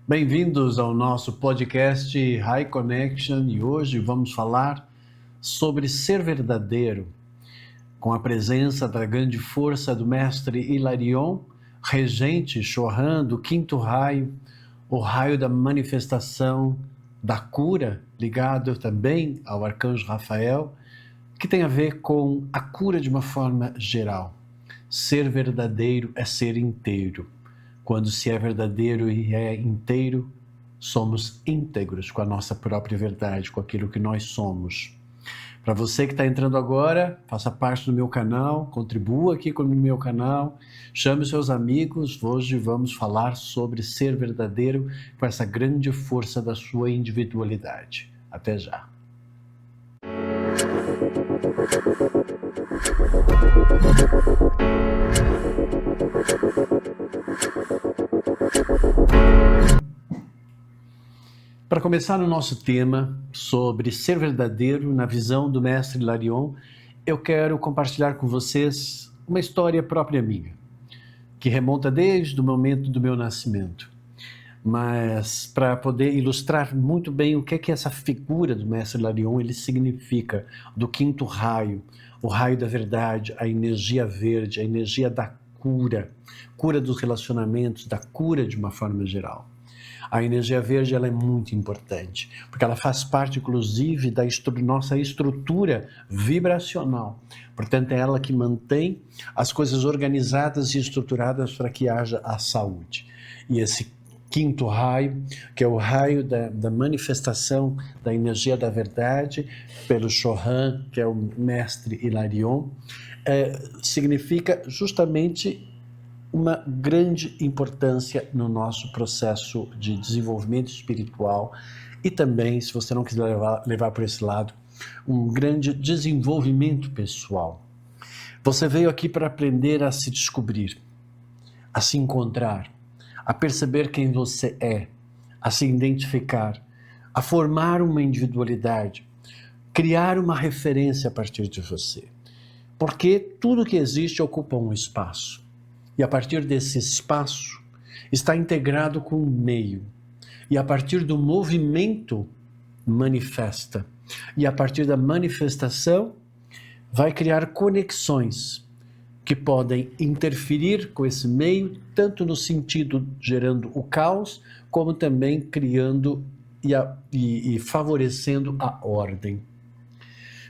Bem-vindos ao nosso podcast High Connection e hoje vamos falar sobre ser verdadeiro, com a presença da grande força do mestre Hilarion, regente Chohan do quinto raio, o raio da manifestação da cura, ligado também ao arcanjo Rafael, que tem a ver com a cura de uma forma geral. Ser verdadeiro é ser inteiro. Quando se é verdadeiro e é inteiro, somos íntegros com a nossa própria verdade, com aquilo que nós somos. Para você que está entrando agora, faça parte do meu canal, contribua aqui com o meu canal, chame os seus amigos. Hoje vamos falar sobre ser verdadeiro com essa grande força da sua individualidade. Até já. Para começar o nosso tema sobre ser verdadeiro na visão do mestre Hilarion, eu quero compartilhar com vocês uma história própria minha, que remonta desde o momento do meu nascimento. Mas para poder ilustrar muito bem o que é essa figura do mestre Hilarion, ele significa do quinto raio, o raio da verdade, a energia verde, a energia da cura dos relacionamentos, da cura de uma forma geral. A energia verde ela é muito importante, porque ela faz parte, inclusive, da nossa estrutura vibracional. Portanto, é ela que mantém as coisas organizadas e estruturadas para que haja a saúde. E esse quinto raio, que é o raio da manifestação da energia da verdade, pelo Chohan, que é o mestre Hilarion, significa justamente uma grande importância no nosso processo de desenvolvimento espiritual e também, se você não quiser levar por esse lado, um grande desenvolvimento pessoal. Você veio aqui para aprender a se descobrir, a se encontrar, a perceber quem você é, a se identificar, a formar uma individualidade, criar uma referência a partir de você. Porque tudo que existe ocupa um espaço. E a partir desse espaço está integrado com o meio. E a partir do movimento manifesta. E a partir da manifestação vai criar conexões que podem interferir com esse meio, tanto no sentido gerando o caos, como também criando e favorecendo a ordem.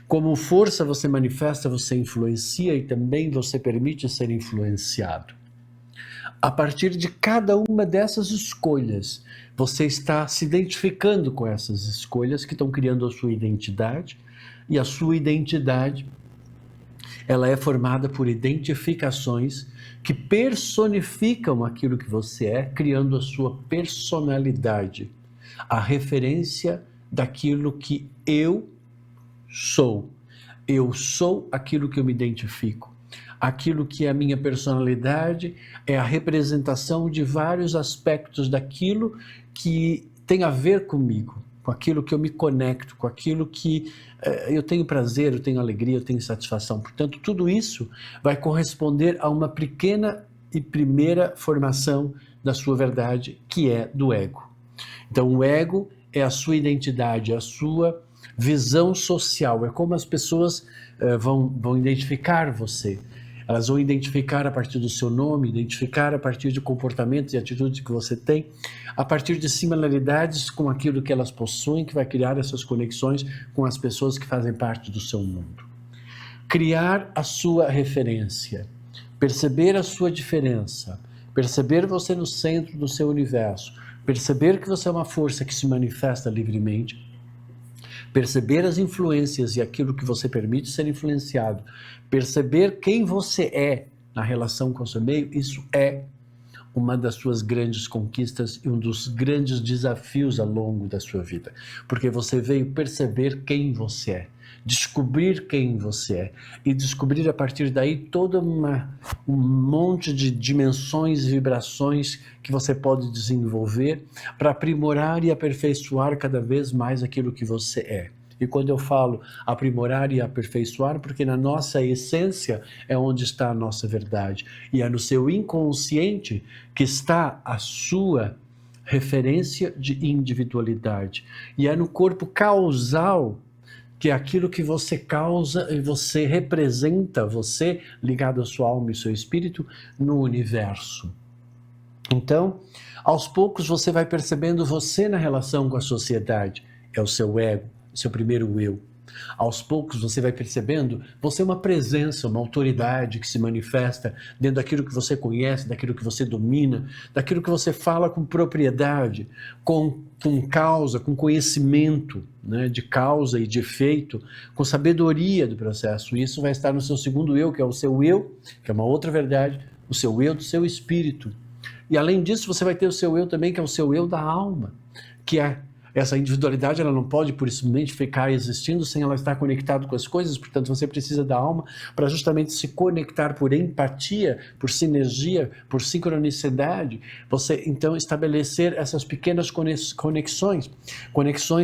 Como força você manifesta, você influencia e também você permite ser influenciado. A partir de cada uma dessas escolhas, você está se identificando com essas escolhas que estão criando a sua identidade, e a sua identidade ela é formada por identificações que personificam aquilo que você é, criando a sua personalidade, a referência daquilo que eu sou. Eu sou aquilo que eu me identifico. Aquilo que é a minha personalidade é a representação de vários aspectos daquilo que tem a ver comigo, com aquilo que eu me conecto, com aquilo que eu tenho prazer, eu tenho alegria, eu tenho satisfação. Portanto, tudo isso vai corresponder a uma pequena e primeira formação da sua verdade, que é do ego. Então, o ego é a sua identidade, a sua visão social, é como as pessoas vão identificar você. Elas vão identificar a partir do seu nome, identificar a partir de comportamentos e atitudes que você tem, a partir de similaridades com aquilo que elas possuem, que vai criar essas conexões com as pessoas que fazem parte do seu mundo. Criar a sua referência, perceber a sua diferença, perceber você no centro do seu universo, perceber que você é uma força que se manifesta livremente, perceber as influências e aquilo que você permite ser influenciado, perceber quem você é na relação com o seu meio, isso é uma das suas grandes conquistas e um dos grandes desafios ao longo da sua vida, porque você veio perceber quem você é, descobrir quem você é e descobrir a partir daí toda um monte de dimensões e vibrações que você pode desenvolver para aprimorar e aperfeiçoar cada vez mais aquilo que você é. E quando eu falo aprimorar e aperfeiçoar, porque na nossa essência é onde está a nossa verdade. E é no seu inconsciente que está a sua referência de individualidade. E é no corpo causal que é aquilo que você causa e você representa, você ligado à sua alma e seu espírito no universo. Então, aos poucos você vai percebendo você na relação com a sociedade, é o seu ego, o seu primeiro eu. Aos poucos você vai percebendo, você é uma presença, uma autoridade que se manifesta dentro daquilo que você conhece, daquilo que você domina, daquilo que você fala com propriedade, com causa, com conhecimento, né, de causa e de efeito, com sabedoria do processo. Isso vai estar no seu segundo eu, que é o seu eu, que é uma outra verdade, o seu eu do seu espírito. E além disso, você vai ter o seu eu também, que é o seu eu da alma, que é essa individualidade, ela não pode por simplesmente ficar existindo sem ela estar conectada com as coisas, portanto você precisa da alma para justamente se conectar por empatia, por sinergia, por sincronicidade, você então estabelecer essas pequenas conexões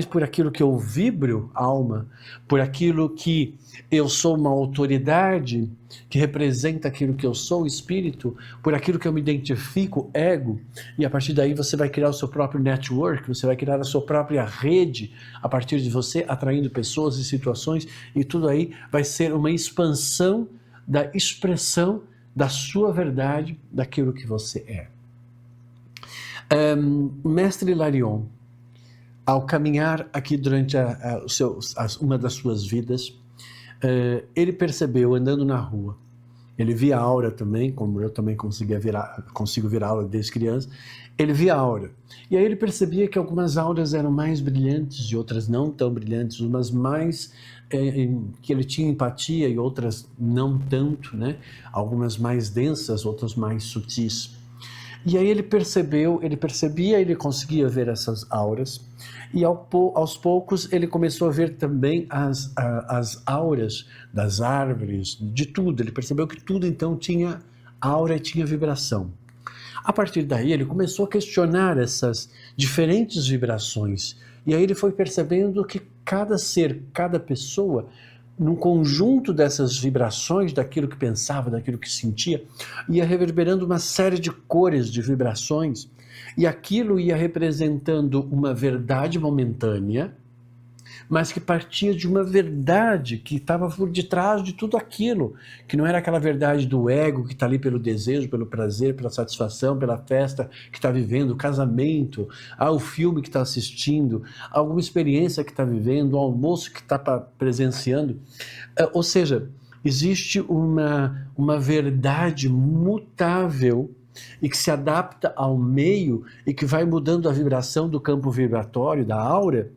por aquilo que eu vibro, alma, por aquilo que eu sou uma autoridade que representa aquilo que eu sou, espírito, por aquilo que eu me identifico, ego, e a partir daí você vai criar o seu próprio network, você vai criar a sua própria rede a partir de você, atraindo pessoas e situações, e tudo aí vai ser uma expansão da expressão da sua verdade, daquilo que você é. Mestre Hilarion, ao caminhar aqui durante uma das suas vidas, ele percebeu, andando na rua, ele via a aura também, como eu também consigo ver a aura desde criança, ele via a aura. E aí ele percebia que algumas auras eram mais brilhantes e outras não tão brilhantes, umas mais que ele tinha empatia e outras não tanto, né? Algumas mais densas, outras mais sutis. E aí ele percebia, ele conseguia ver essas auras, e aos poucos ele começou a ver também as auras das árvores, de tudo. Ele percebeu que tudo então tinha aura e tinha vibração. A partir daí ele começou a questionar essas diferentes vibrações, e aí ele foi percebendo que cada ser, cada pessoa, num conjunto dessas vibrações, daquilo que pensava, daquilo que sentia, ia reverberando uma série de cores, de vibrações, e aquilo ia representando uma verdade momentânea, mas que partia de uma verdade que estava por detrás de tudo aquilo, que não era aquela verdade do ego que está ali pelo desejo, pelo prazer, pela satisfação, pela festa que está vivendo, o casamento, o filme que está assistindo, alguma experiência que está vivendo, o almoço que está presenciando. Ou seja, existe uma verdade mutável e que se adapta ao meio e que vai mudando a vibração do campo vibratório, da aura,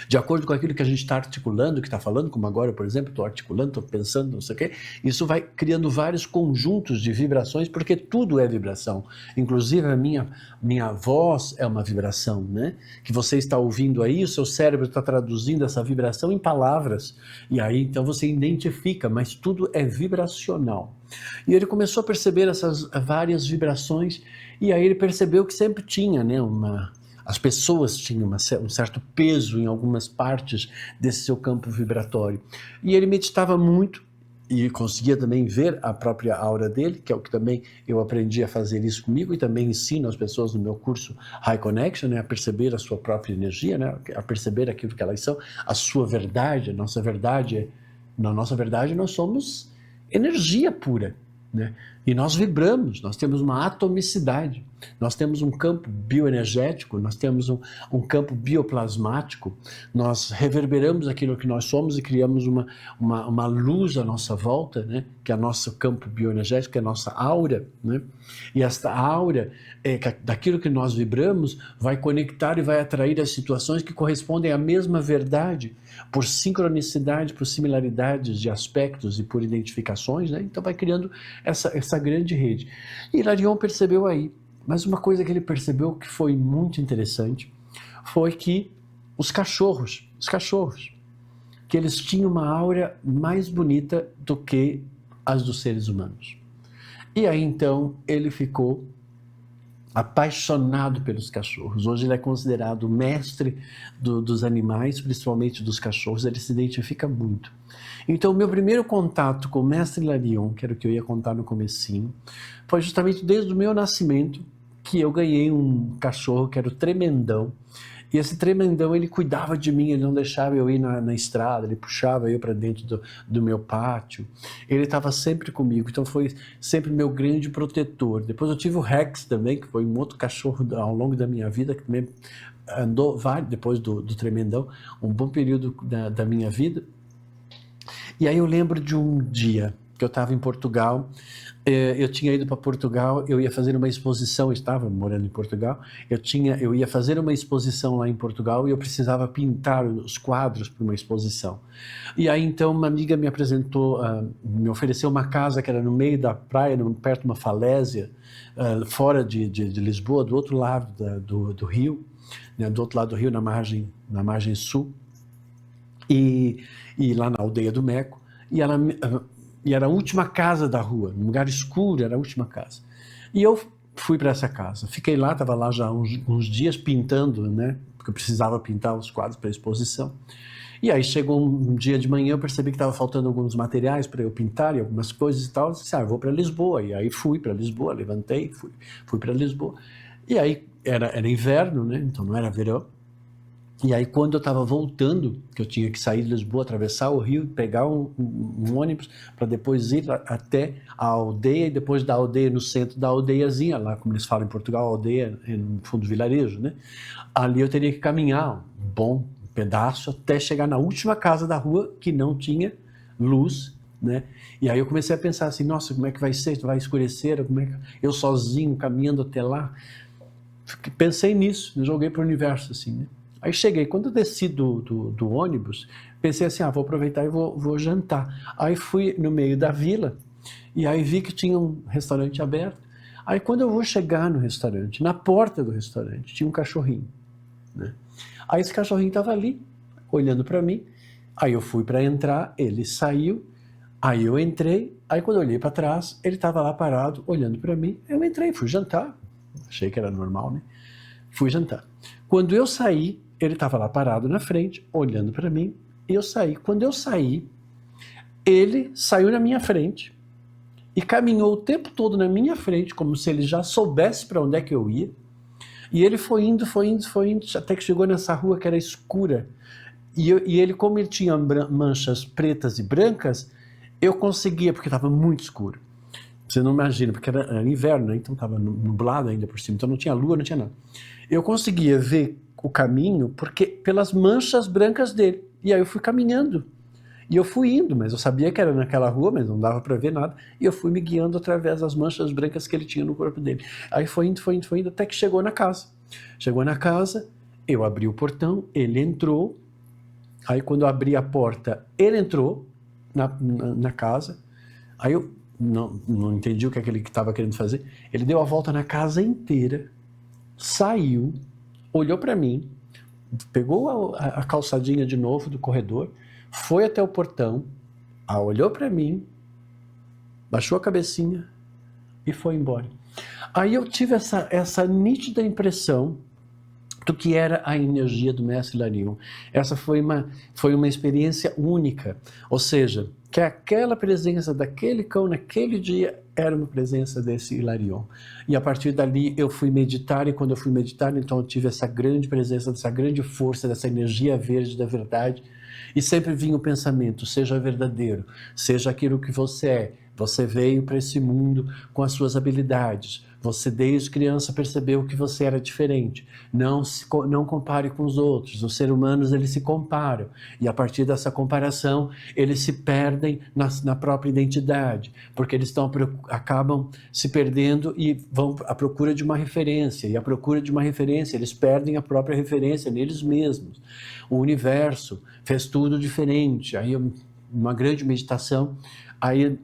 de acordo com aquilo que a gente está articulando, que está falando, como agora, por exemplo, estou articulando, estou pensando, não sei o quê, isso vai criando vários conjuntos de vibrações, porque tudo é vibração. Inclusive a minha voz é uma vibração, né? Que você está ouvindo aí, o seu cérebro está traduzindo essa vibração em palavras, e aí então você identifica, mas tudo é vibracional. E ele começou a perceber essas várias vibrações, e aí ele percebeu que sempre tinha, né, as pessoas tinham um certo peso em algumas partes desse seu campo vibratório. E ele meditava muito e conseguia também ver a própria aura dele, que é o que também eu aprendi a fazer isso comigo e também ensino as pessoas no meu curso High Connection, né, a perceber a sua própria energia, né, a perceber aquilo que elas são, a sua verdade, na nossa verdade nós somos energia pura, né? E nós vibramos, nós temos uma atomicidade, nós temos um campo bioenergético, nós temos um campo bioplasmático, nós reverberamos aquilo que nós somos e criamos uma luz à nossa volta, né? Que é o nosso campo bioenergético, que é a nossa aura, né? E esta aura, daquilo que nós vibramos, vai conectar e vai atrair as situações que correspondem à mesma verdade, por sincronicidade, por similaridades de aspectos e por identificações, né? Então vai criando essa grande rede. E Hilarion percebeu aí, mas uma coisa que ele percebeu que foi muito interessante, foi que os cachorros, que eles tinham uma aura mais bonita do que as dos seres humanos. E aí então ele ficou apaixonado pelos cachorros. Hoje ele é considerado o mestre dos animais, principalmente dos cachorros, ele se identifica muito. Então, o meu primeiro contato com o mestre Hilarion, que era o que eu ia contar no comecinho, foi justamente desde o meu nascimento, que eu ganhei um cachorro que era o Tremendão. E esse Tremendão, ele cuidava de mim, ele não deixava eu ir na estrada, ele puxava eu para dentro do meu pátio. Ele estava sempre comigo, então foi sempre meu grande protetor. Depois eu tive o Rex também, que foi um outro cachorro ao longo da minha vida, que também andou depois do Tremendão, um bom período da minha vida. E aí eu lembro de um dia que eu estava em Portugal, eu tinha ido para Portugal, eu ia fazer uma exposição, eu estava morando em Portugal, eu ia fazer uma exposição lá em Portugal e eu precisava pintar os quadros para uma exposição. E aí então uma amiga me apresentou, me ofereceu uma casa que era no meio da praia, perto de uma falésia, fora de Lisboa, do outro lado do rio, né, do outro lado do rio, na margem sul, e lá na aldeia do Meco, e era a última casa da rua, num lugar escuro, era a última casa. E eu fui para essa casa, fiquei lá, estava lá já uns dias pintando, né, porque eu precisava pintar os quadros para a exposição. E aí chegou um dia de manhã, eu percebi que estava faltando alguns materiais para eu pintar e algumas coisas e tal, eu disse, eu vou para Lisboa. E aí fui para Lisboa, levantei, fui para Lisboa. E aí era inverno, né, então não era verão. E aí quando eu estava voltando, que eu tinha que sair de Lisboa, atravessar o rio, pegar um ônibus para depois ir até a aldeia, e depois da aldeia, no centro da aldeiazinha, lá como eles falam em Portugal, aldeia no fundo do vilarejo, né? Ali eu teria que caminhar um bom pedaço até chegar na última casa da rua, que não tinha luz, né? E aí eu comecei a pensar assim, nossa, como é que vai ser? Vai escurecer? Como é que eu sozinho, caminhando até lá? Pensei nisso, me joguei para o universo, assim, né? Aí cheguei, quando eu desci do ônibus, pensei assim, vou aproveitar e vou jantar. Aí fui no meio da vila, e aí vi que tinha um restaurante aberto. Aí quando eu vou chegar no restaurante, na porta do restaurante, tinha um cachorrinho, né? Aí esse cachorrinho estava ali, olhando para mim. Aí eu fui para entrar, ele saiu, aí eu entrei, aí quando eu olhei para trás, ele estava lá parado, olhando para mim. Eu entrei, fui jantar, achei que era normal, né? Fui jantar. Quando eu saí, ele estava lá parado na frente, olhando para mim, e eu saí. Quando eu saí, ele saiu na minha frente e caminhou o tempo todo na minha frente, como se ele já soubesse para onde é que eu ia. E ele foi indo, até que chegou nessa rua que era escura. E ele, como ele tinha manchas pretas e brancas, eu conseguia, porque estava muito escuro. Você não imagina, porque era inverno, né? Então estava nublado ainda por cima, então não tinha lua, não tinha nada. Eu conseguia ver o caminho pelas manchas brancas dele. E aí eu fui caminhando. E eu fui indo, mas eu sabia que era naquela rua, mas não dava para ver nada. E eu fui me guiando através das manchas brancas que ele tinha no corpo dele. Aí foi indo, até que chegou na casa. Chegou na casa, eu abri o portão, ele entrou. Aí quando eu abri a porta, ele entrou na casa. Aí eu não entendi o que é que ele estava querendo fazer. Ele deu a volta na casa inteira, saiu, olhou para mim, pegou a calçadinha de novo do corredor, foi até o portão, olhou para mim, baixou a cabecinha e foi embora. Aí eu tive essa nítida impressão do que era a energia do Mestre Hilarion. Essa foi uma experiência única, ou seja, que aquela presença daquele cão naquele dia era uma presença desse Hilarion. E a partir dali eu fui meditar, e quando eu fui meditar, então eu tive essa grande presença, dessa grande força, dessa energia verde da verdade, e sempre vinha o pensamento, seja verdadeiro, seja aquilo que você é. Você veio para esse mundo com as suas habilidades. Você desde criança percebeu que você era diferente. Não compare com os outros. Os seres humanos, eles se comparam. E a partir dessa comparação, eles se perdem na própria identidade. Porque eles acabam se perdendo e vão à procura de uma referência. E à procura de uma referência, eles perdem a própria referência neles mesmos. O universo fez tudo diferente. Aí uma grande meditação, aí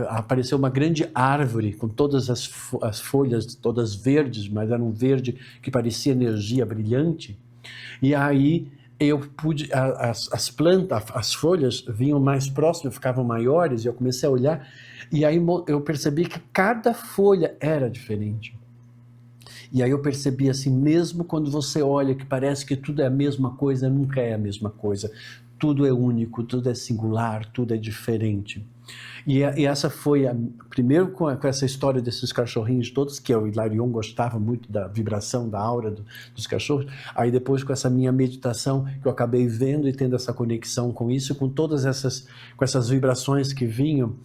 apareceu uma grande árvore com todas as folhas, todas verdes, mas era um verde que parecia energia brilhante. E aí eu pude, as plantas, as folhas vinham mais próximas, ficavam maiores, e eu comecei a olhar, e aí eu percebi que cada folha era diferente. E aí eu percebi assim, mesmo quando você olha que parece que tudo é a mesma coisa, nunca é a mesma coisa. tudo é único, tudo é singular, tudo é diferente. E essa foi, primeiro com essa história desses cachorrinhos todos, que o Hilarion gostava muito da vibração, da aura dos cachorros, aí depois com essa minha meditação, que eu acabei vendo e tendo essa conexão com isso, com todas essas vibrações que vinham,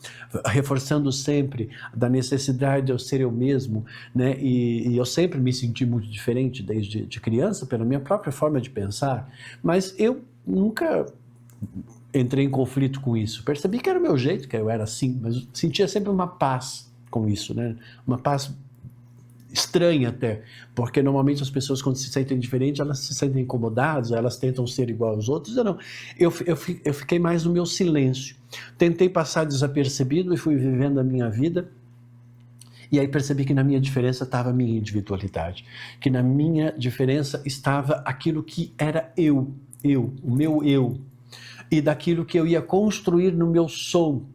reforçando sempre da necessidade de eu ser eu mesmo, né? E eu sempre me senti muito diferente desde de criança, pela minha própria forma de pensar, mas eu nunca entrei em conflito com isso. Percebi que era o meu jeito, que eu era assim, mas sentia sempre uma paz com isso, né? Uma paz estranha até, porque normalmente as pessoas quando se sentem diferentes, elas se sentem incomodadas, elas tentam ser igual aos outros. Eu não, eu fiquei mais no meu silêncio. Tentei passar desapercebido e fui vivendo a minha vida. E aí percebi que na minha diferença estava a minha individualidade, que na minha diferença estava aquilo que era eu, o meu eu, e daquilo que eu ia construir no meu sou,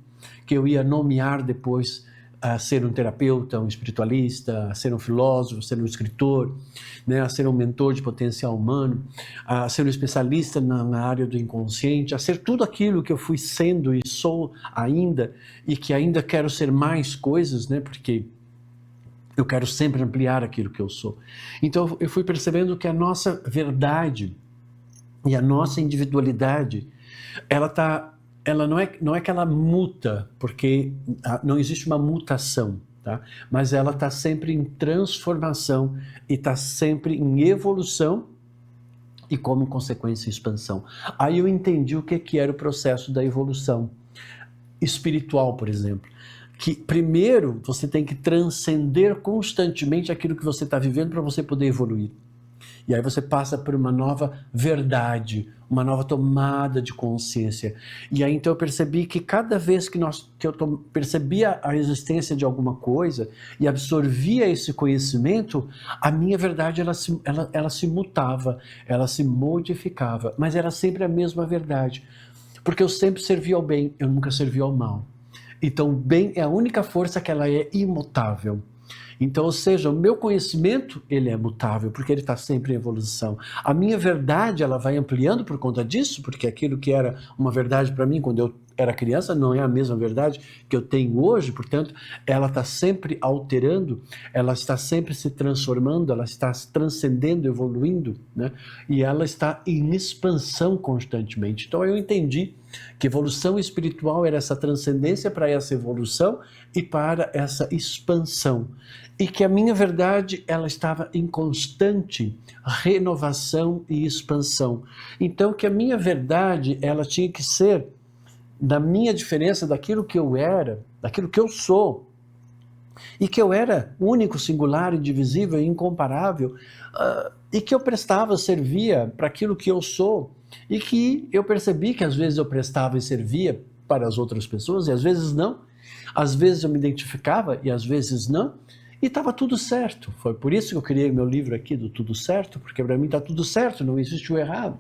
que eu ia nomear depois a ser um terapeuta, um espiritualista, a ser um filósofo, a ser um escritor, né, a ser um mentor de potencial humano, a ser um especialista na área do inconsciente, a ser tudo aquilo que eu fui sendo e sou ainda, e que ainda quero ser mais coisas, né, porque eu quero sempre ampliar aquilo que eu sou. Então eu fui percebendo que a nossa verdade e a nossa individualidade, ela não é que ela muta, porque não existe uma mutação, tá? Mas ela está sempre em transformação e está sempre em evolução e, como consequência, expansão. Aí eu entendi o que era o processo da evolução espiritual, por exemplo. Que primeiro você tem que transcender constantemente aquilo que você está vivendo para você poder evoluir. E aí você passa por uma nova verdade, uma nova tomada de consciência. E aí então eu percebi que cada vez que eu percebia a existência de alguma coisa e absorvia esse conhecimento, a minha verdade ela se mutava, ela se modificava, mas era sempre a mesma verdade. Porque eu sempre servi ao bem, eu nunca servi ao mal. Então o bem é a única força que ela é imutável. Então, ou seja, o meu conhecimento, ele é mutável, porque ele está sempre em evolução. A minha verdade, ela vai ampliando por conta disso, porque aquilo que era uma verdade para mim quando eu era criança não é a mesma verdade que eu tenho hoje, portanto, ela está sempre alterando, ela está sempre se transformando, ela está se transcendendo, evoluindo, né? E ela está em expansão constantemente. Então, eu entendi que evolução espiritual era essa transcendência para essa evolução e para essa expansão. E que a minha verdade, ela estava em constante renovação e expansão. Então, que a minha verdade, ela tinha que ser da minha diferença, daquilo que eu era, daquilo que eu sou, e que eu era único, singular, indivisível, incomparável, e que eu prestava, servia para aquilo que eu sou, e que eu percebi que às vezes eu prestava e servia para as outras pessoas, e às vezes não, às vezes eu me identificava e às vezes não, e estava tudo certo. Foi por isso que eu criei meu livro aqui do Tudo Certo, porque para mim está tudo certo, não existe o errado,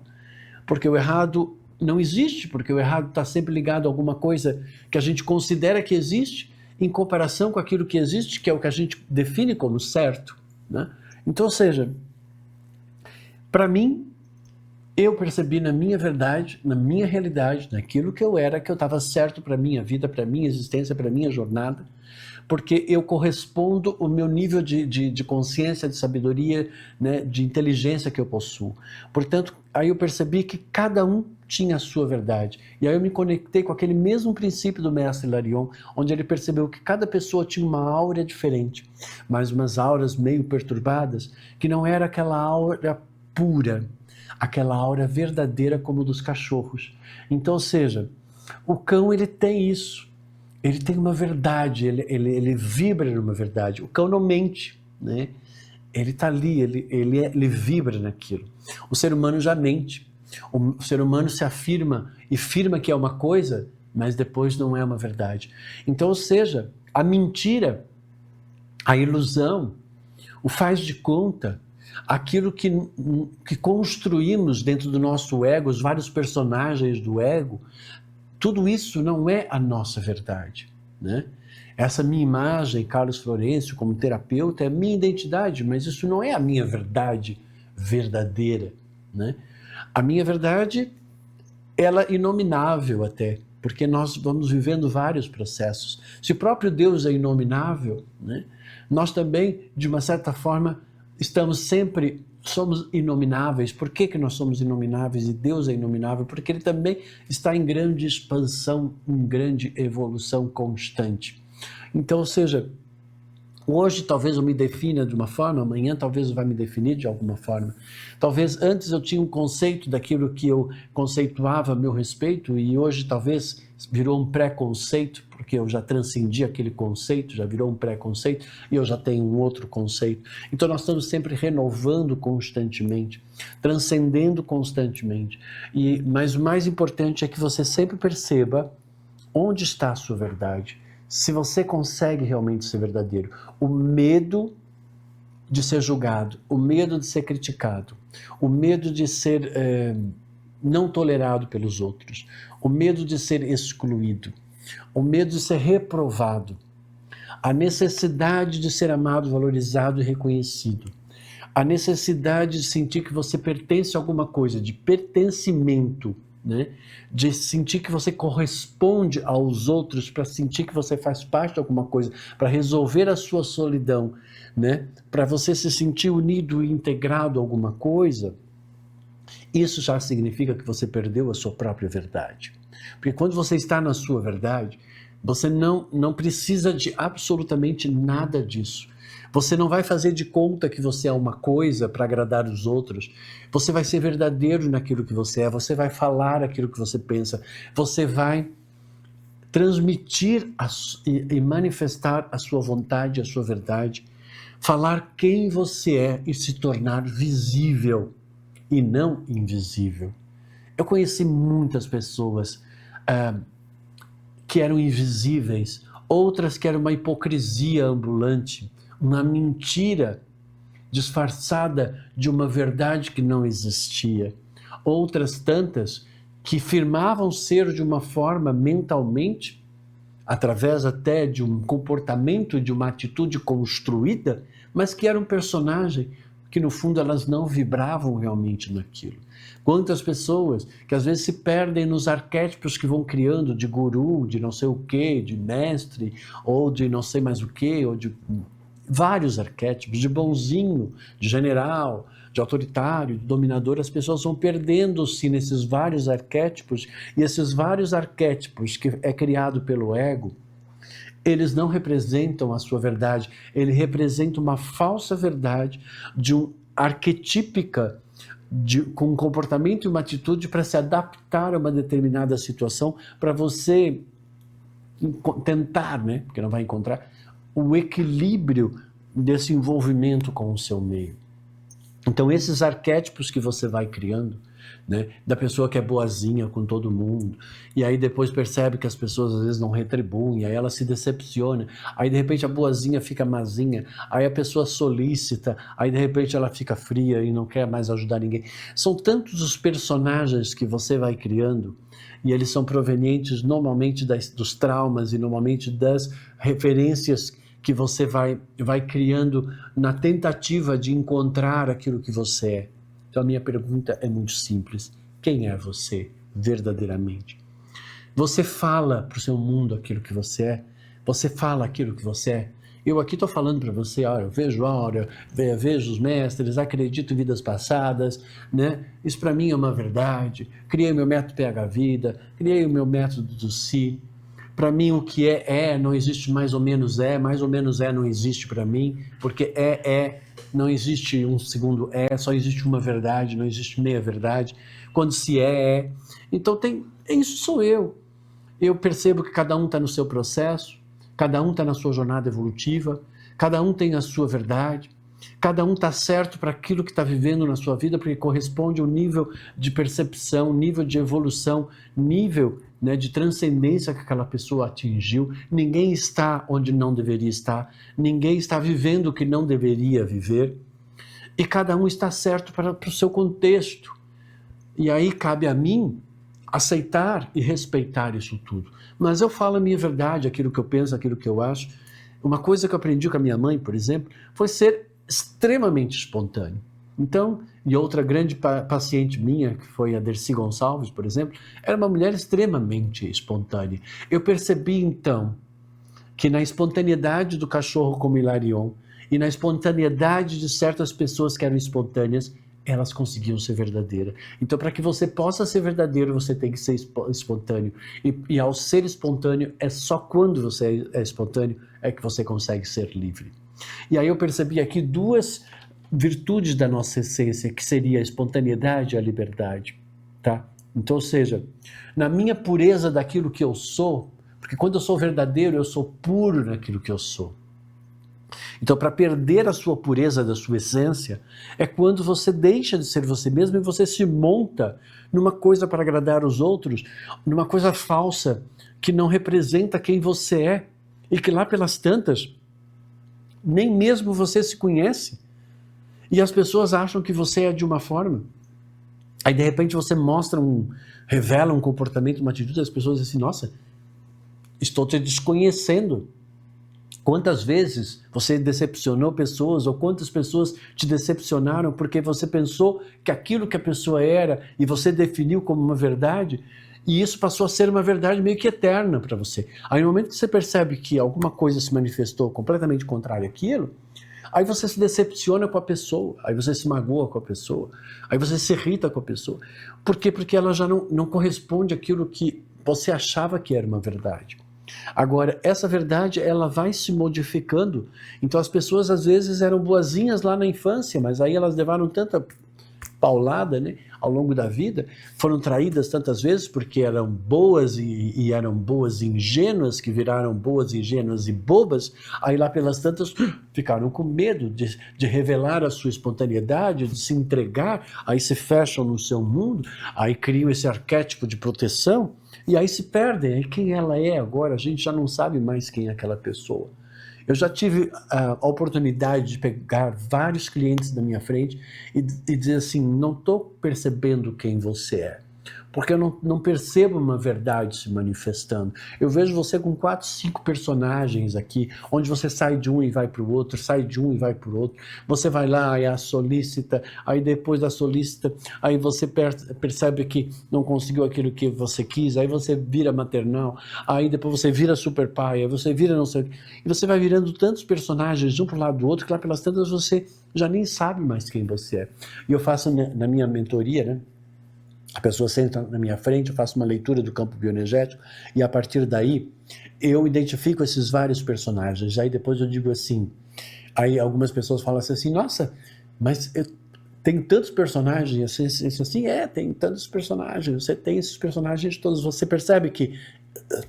porque o errado não existe, porque o errado está sempre ligado a alguma coisa que a gente considera que existe, em comparação com aquilo que existe, que é o que a gente define como certo, né? Então, ou seja, para mim, eu percebi na minha verdade, na minha realidade, naquilo que eu era, que eu estava certo para a minha vida, para a minha existência, para a minha jornada, porque eu correspondo ao meu nível de consciência, de sabedoria, né, de inteligência que eu possuo. Portanto, aí eu percebi que cada um tinha a sua verdade. E aí eu me conectei com aquele mesmo princípio do mestre Hilarion, onde ele percebeu que cada pessoa tinha uma aura diferente, mas umas auras meio perturbadas, que não era aquela aura pura, aquela aura verdadeira como dos cachorros. Então, ou seja, o cão ele tem isso. Ele tem uma verdade, ele vibra numa verdade. O cão não mente, né? Ele está ali, ele vibra naquilo. O ser humano já mente. O ser humano se afirma e afirma que é uma coisa, mas depois não é uma verdade. Então, ou seja, a mentira, a ilusão, o faz de conta, aquilo que construímos dentro do nosso ego, os vários personagens do ego, tudo isso não é a nossa verdade, né? Essa minha imagem, Carlos Florencio, como terapeuta, é a minha identidade, mas isso não é a minha verdade verdadeira, né? A minha verdade ela inominável até, porque nós vamos vivendo vários processos. Se o próprio Deus é inominável, né, nós também, de uma certa forma, somos inomináveis. Por que nós somos inomináveis e Deus é inominável? Porque Ele também está em grande expansão, em grande evolução constante. Então, ou seja, hoje talvez eu me defina de uma forma, amanhã talvez vai me definir de alguma forma. Talvez antes eu tinha um conceito daquilo que eu conceituava a meu respeito e hoje talvez virou um preconceito, porque eu já transcendi aquele conceito, já virou um preconceito e eu já tenho um outro conceito. Então nós estamos sempre renovando constantemente, transcendendo constantemente. Mas o mais importante é que você sempre perceba onde está a sua verdade. Se você consegue realmente ser verdadeiro, o medo de ser julgado, o medo de ser criticado, o medo de ser não tolerado pelos outros, o medo de ser excluído, o medo de ser reprovado, a necessidade de ser amado, valorizado e reconhecido, a necessidade de sentir que você pertence a alguma coisa, de pertencimento, né? De sentir que você corresponde aos outros, para sentir que você faz parte de alguma coisa, para resolver a sua solidão, né? Para você se sentir unido e integrado a alguma coisa, isso já significa que você perdeu a sua própria verdade. Porque quando você está na sua verdade, você não precisa de absolutamente nada disso. Você não vai fazer de conta que você é uma coisa para agradar os outros. Você vai ser verdadeiro naquilo que você é. Você vai falar aquilo que você pensa. Você vai transmitir e manifestar a sua vontade, a sua verdade. Falar quem você é e se tornar visível e não invisível. Eu conheci muitas pessoas que eram invisíveis, outras que eram uma hipocrisia ambulante, uma mentira disfarçada de uma verdade que não existia. Outras tantas que firmavam ser de uma forma mentalmente, através até de um comportamento, de uma atitude construída, mas que era um personagem que no fundo elas não vibravam realmente naquilo. Quantas pessoas que às vezes se perdem nos arquétipos que vão criando de guru, de não sei o quê, de mestre, ou de não sei mais o quê, ou de vários arquétipos, de bonzinho, de general, de autoritário, de dominador. As pessoas vão perdendo-se nesses vários arquétipos, e esses vários arquétipos que é criado pelo ego, eles não representam a sua verdade, ele representa uma falsa verdade de um arquetípica, com um comportamento e uma atitude para se adaptar a uma determinada situação, para você tentar, né, porque não vai encontrar, o equilíbrio desse envolvimento com o seu meio. Então esses arquétipos que você vai criando, né, da pessoa que é boazinha com todo mundo, e aí depois percebe que as pessoas às vezes não retribuem, aí ela se decepciona, aí de repente a boazinha fica mazinha, aí a pessoa solícita, aí de repente ela fica fria e não quer mais ajudar ninguém. São tantos os personagens que você vai criando, e eles são provenientes normalmente dos traumas e normalmente das referências que você vai criando na tentativa de encontrar aquilo que você é. Então a minha pergunta é muito simples. Quem é você verdadeiramente? Você fala para o seu mundo aquilo que você é? Você fala aquilo que você é? Eu aqui estou falando para você, olha, eu vejo aura, vejo os mestres, acredito em vidas passadas, né? Isso para mim é uma verdade. Criei o meu método PH Vida, criei o meu método do Si. Para mim o que é, não existe mais ou menos não existe para mim, porque não existe um segundo só existe uma verdade, não existe meia verdade. Quando se é. Então isso sou eu. Eu percebo que cada um está no seu processo, cada um está na sua jornada evolutiva, cada um tem a sua verdade, cada um está certo para aquilo que está vivendo na sua vida, porque corresponde ao nível de percepção, nível de evolução, nível, né, de transcendência que aquela pessoa atingiu. Ninguém está onde não deveria estar, ninguém está vivendo o que não deveria viver, e cada um está certo para o seu contexto. E aí cabe a mim aceitar e respeitar isso tudo. Mas eu falo a minha verdade, aquilo que eu penso, aquilo que eu acho. Uma coisa que eu aprendi com a minha mãe, por exemplo, foi ser extremamente espontâneo. Então, e outra grande paciente minha, que foi a Dercy Gonçalves, por exemplo, era uma mulher extremamente espontânea. Eu percebi, então, que na espontaneidade do cachorro como Hilarion e na espontaneidade de certas pessoas que eram espontâneas, elas conseguiam ser verdadeiras. Então, para que você possa ser verdadeiro, você tem que ser espontâneo. E ao ser espontâneo, é só quando você é espontâneo é que você consegue ser livre. E aí eu percebi aqui duas virtudes da nossa essência, que seria a espontaneidade e a liberdade, tá? Então, ou seja, na minha pureza daquilo que eu sou, porque quando eu sou verdadeiro, eu sou puro naquilo que eu sou. Então, para perder a sua pureza da sua essência, é quando você deixa de ser você mesmo e você se monta numa coisa para agradar os outros, numa coisa falsa, que não representa quem você é, e que lá pelas tantas, nem mesmo você se conhece. E as pessoas acham que você é de uma forma. Aí, de repente, você revela um comportamento, uma atitude, as pessoas dizem assim, nossa, estou te desconhecendo. Quantas vezes você decepcionou pessoas ou quantas pessoas te decepcionaram porque você pensou que aquilo que a pessoa era e você definiu como uma verdade e isso passou a ser uma verdade meio que eterna para você. Aí no momento que você percebe que alguma coisa se manifestou completamente contrária àquilo, aí você se decepciona com a pessoa, aí você se magoa com a pessoa, aí você se irrita com a pessoa. Por quê? Porque ela já não corresponde àquilo que você achava que era uma verdade. Agora, essa verdade, ela vai se modificando. Então, as pessoas, às vezes, eram boazinhas lá na infância, mas aí elas levaram tanta paulada, né, ao longo da vida, foram traídas tantas vezes porque eram boas e eram boas e ingênuas, que viraram boas, ingênuas e bobas, aí lá pelas tantas ficaram com medo de revelar a sua espontaneidade, de se entregar, aí se fecham no seu mundo, aí criam esse arquétipo de proteção, e aí se perdem. Aí quem ela é agora, a gente já não sabe mais quem é aquela pessoa. Eu já tive a oportunidade de pegar vários clientes na minha frente e dizer assim, não estou percebendo quem você é, porque eu não percebo uma verdade se manifestando. Eu vejo você com 4, 5 personagens aqui, onde você sai de um e vai para o outro, sai de um e vai para o outro. Você vai lá, é a solícita, aí depois da solícita, aí você percebe que não conseguiu aquilo que você quis, aí você vira maternal, aí depois você vira super pai, aí você vira não sei o que. E você vai virando tantos personagens de um para o lado do outro, que lá pelas tantas você já nem sabe mais quem você é. E eu faço na minha mentoria, né? A pessoa senta na minha frente, eu faço uma leitura do campo bioenergético e a partir daí eu identifico esses vários personagens. Aí depois eu digo assim, aí algumas pessoas falam assim, nossa, mas tem tantos personagens assim, tem tantos personagens, você tem esses personagens todos, você percebe que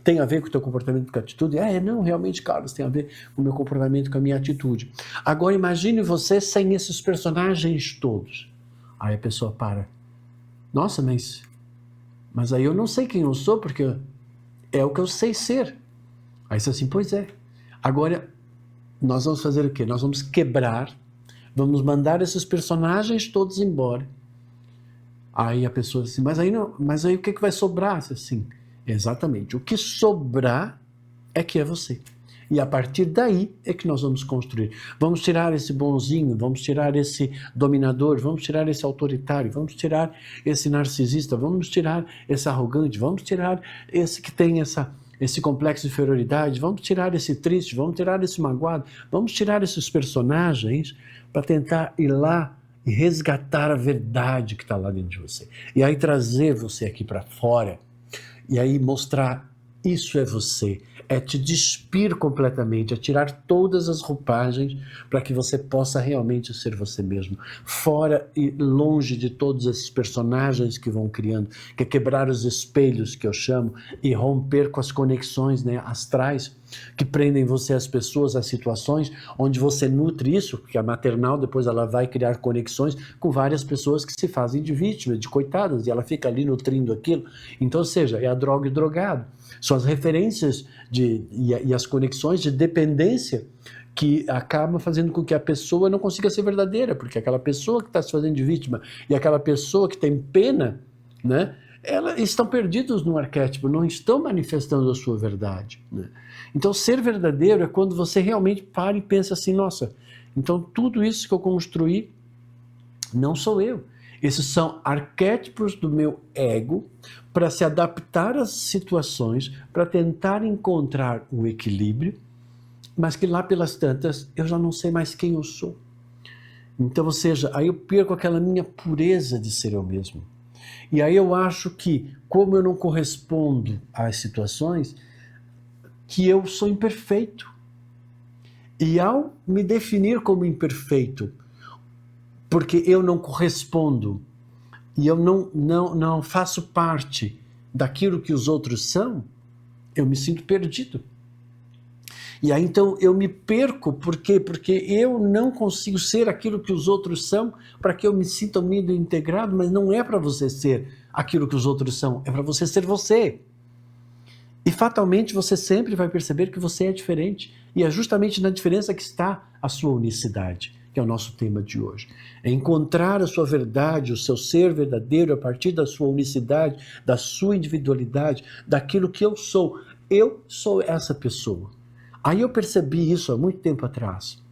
tem a ver com o teu comportamento, com a atitude? Não, realmente, Carlos, tem a ver com o meu comportamento, com a minha atitude. Agora imagine você sem esses personagens todos. Aí a pessoa para. Nossa, mas aí eu não sei quem eu sou, porque é o que eu sei ser. Aí você assim, pois é. Agora, nós vamos fazer o quê? Nós vamos quebrar, vamos mandar esses personagens todos embora. Aí a pessoa assim, mas aí o que vai sobrar? Assim, exatamente, o que sobrar é que é você. E a partir daí é que nós vamos construir. Vamos tirar esse bonzinho, vamos tirar esse dominador, vamos tirar esse autoritário, vamos tirar esse narcisista, vamos tirar esse arrogante, vamos tirar esse que tem esse complexo de inferioridade, vamos tirar esse triste, vamos tirar esse magoado, vamos tirar esses personagens para tentar ir lá e resgatar a verdade que está lá dentro de você. E aí trazer você aqui para fora e aí mostrar isso é você. É te despir completamente, é tirar todas as roupagens para que você possa realmente ser você mesmo. Fora e longe de todos esses personagens que vão criando, que é quebrar os espelhos, que eu chamo, e romper com as conexões, né, astrais, que prendem você às pessoas, às situações, onde você nutre isso, porque a maternal depois ela vai criar conexões com várias pessoas que se fazem de vítima, de coitadas, e ela fica ali nutrindo aquilo. Então, ou seja, é a droga e o drogado. São as referências e as conexões de dependência que acabam fazendo com que a pessoa não consiga ser verdadeira, porque aquela pessoa que está se fazendo de vítima e aquela pessoa que tem pena, né, elas estão perdidos no arquétipo, não estão manifestando a sua verdade, né? Então, ser verdadeiro é quando você realmente para e pensa assim, nossa, então tudo isso que eu construí Não sou eu. Esses são arquétipos do meu ego para se adaptar às situações, para tentar encontrar um equilíbrio, mas que lá pelas tantas eu já não sei mais quem eu sou. Então, ou seja, aí eu perco aquela minha pureza de ser eu mesmo. E aí eu acho que, como eu não correspondo às situações, que eu sou imperfeito. E ao me definir como imperfeito, porque eu não correspondo e eu não faço parte daquilo que os outros são, eu me sinto perdido. E aí então eu me perco, por quê? Porque eu não consigo ser aquilo que os outros são, para que eu me sinta unido e integrado, mas não é para você ser aquilo que os outros são, é para você ser você. E fatalmente você sempre vai perceber que você é diferente, e é justamente na diferença que está a sua unicidade, que é o nosso tema de hoje. É encontrar a sua verdade, o seu ser verdadeiro a partir da sua unicidade, da sua individualidade, daquilo que eu sou. Eu sou essa pessoa. Aí eu percebi isso há muito tempo atrás,